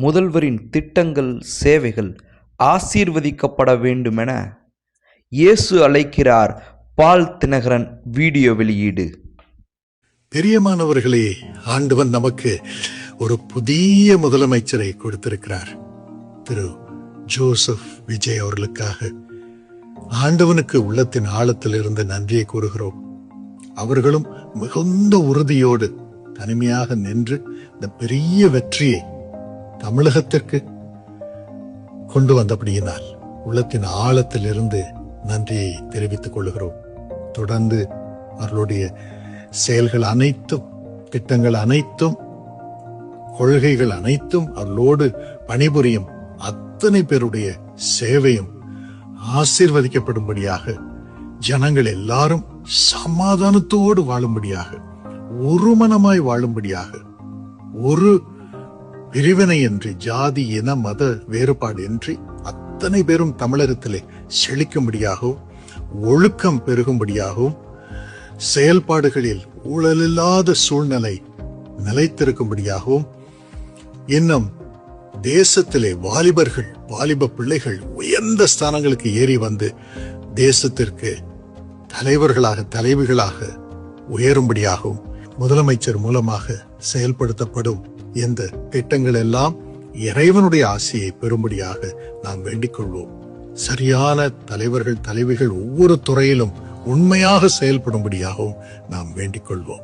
முதல்வரின் திட்டங்கள், சேவைகள் ஆசீர்வதிக்கப்பட வேண்டுமென இயேசு அழைக்கிறார். பால் தினகரன் வீடியோ வெளியீடு. பிரியமானவர்களே, ஆண்டவன் நமக்கு ஒரு புதிய முதலமைச்சரை கொடுத்திருக்கிறார். திரு ஜோசப் விஜய் அவர்களுக்காக ஆண்டவனுக்கு உள்ளத்தின் ஆழத்தில் இருந்து நன்றியை கூறுகிறோம். அவர்களும் மிகுந்த உறுதியோடு தனிமையாக நின்று இந்த பெரிய வெற்றியை தமிழகத்திற்கு கொண்டு வந்தபடியினால் உள்ளத்தின் ஆழத்தில் இருந்து நன்றியை தெரிவித்துக் கொள்கிறோம். தொடர்ந்து அவர்களுடைய செயல்கள் அனைத்தும், திட்டங்கள் அனைத்தும், கொள்கைகள் அனைத்தும், அவர்களோடு பணிபுரியும் அத்தனை பேருடைய சேவையும் ஆசீர்வதிக்கப்படும்படியாக, ஜனங்கள் எல்லாரும் சமாதானத்தோடு வாழும்படியாக, ஒரு மனமாய் வாழும்படியாக, ஒரு பிரிவினையின்றி, ஜாதி இன மத வேறுபாடு இன்றி அத்தனை பேரும் தமிழகத்திலே செழிக்கும்படியாகவும், ஒழுக்கம் பெருகும்படியாகவும், செயல்பாடுகளில் ஊழலில்லாத சூழ்நிலை நிலைத்திருக்கும்படியாகவும், இன்னும் தேசத்திலே வாலிபர்கள், வாலிப பிள்ளைகள் உயர்ந்த ஸ்தானங்களுக்கு ஏறி வந்து தேசத்திற்கு தலைவர்களாக, தலைவிகளாக உயரும்படியாகவும், முதலமைச்சர் மூலமாக செயல்படுத்தப்படும் இந்த திட்டங்கள் எல்லாம் இறைவனுடைய ஆசையை பெறும்படியாக நாம் வேண்டிக் கொள்வோம். சரியான தலைவர்கள், தலைவிகள் ஒவ்வொரு துறையிலும் உண்மையாக செயல்படும்படியாகவும் நாம் வேண்டிக் கொள்வோம்.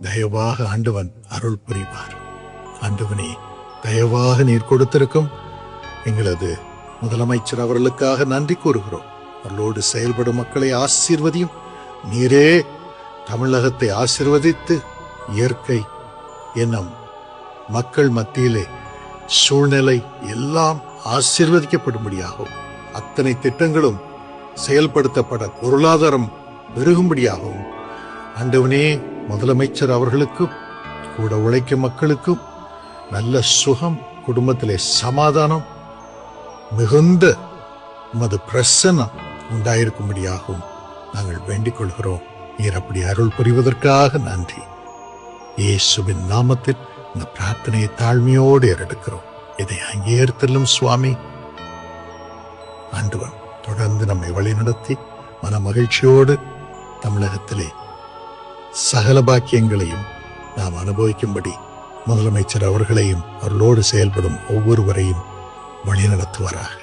தயவாக ஆண்டவன் அருள் புரிவார். ஆண்டவனே, தயவாக நீர் கொடுத்திருக்கும் எங்களது முதலமைச்சர் அவர்களுக்காக நன்றி கூறுகிறோம். அவர்களோடு செயல்படும் மக்களை ஆசீர்வதியும். நீரே தமிழகத்தை ஆசீர்வதித்து இயற்கை என்னும் மக்கள் மத்தியிலே சூழ்நிலை எல்லாம் ஆசீர்வதிக்கப்படும்படியாகவும், அத்தனை திட்டங்களும் செயல்படுத்தப்பட பொருளாதாரம் பெருகும்படியாகவும், ஆண்டவனே, முதலமைச்சர் அவர்களுக்கும் கூட உழைக்கும் மக்களுக்கும் நல்ல சுகம், குடும்பத்திலே சமாதானம், மிகுந்த உமது பிரசன்னம் உண்டாயிருக்கும்படியாகவும் நாங்கள் வேண்டிக் கொள்கிறோம். நீர் அப்படி அருள் புரிவதற்காக நன்றி. இயேசுவின் நாமத்தில் இந்த பிரார்த்தனையை தாழ்மையோடு ஏறெடுக்கிறோம். இதை அங்கீகரித்தலும் சுவாமி. ஆண்டவன் தொடர்ந்து நம்மை வழிநடத்தி மன மகிழ்ச்சியோடு தமிழகத்திலே சகல பாக்கியங்களையும் நாம் அனுபவிக்கும்படி முதலமைச்சர் அவர்களையும் அவர்களோடு செயல்படும் ஒவ்வொருவரையும் வழிநடத்துவாராக.